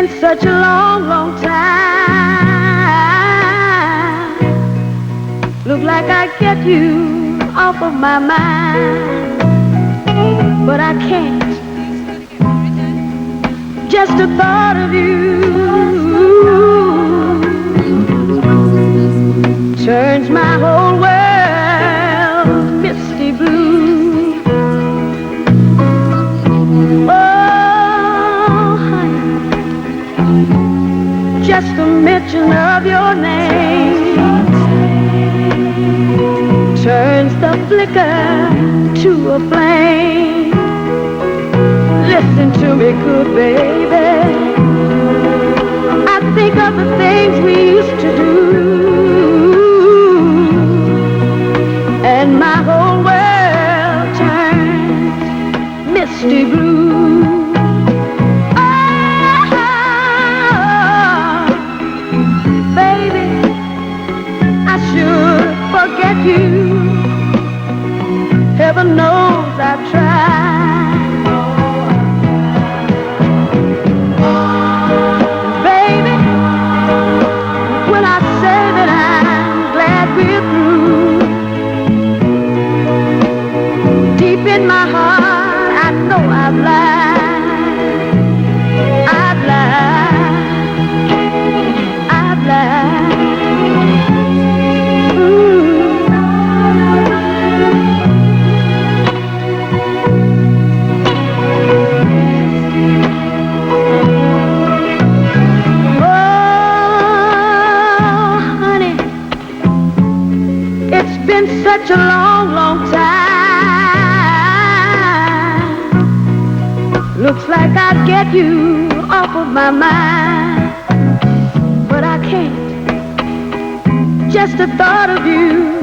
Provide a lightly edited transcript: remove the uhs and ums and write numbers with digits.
been such a long, long time. Look like I get you off of my mind, but I can't. Just the thought of you turns my whole world misty blue. Oh, honey, just the mention of your name turns the flicker to a flame. Listen to me, good baby. I think of the things we used to do, and my whole world turns misty blue. Oh, baby, I should forget you. Heaven knows I've tried. Baby, when I say that I'm glad we're through, deep in my heart I know I've lied. I've lied. I've lied. It's been such a long, long time. Looks like I'd get you off of my mind, but I can't. Just the thought of you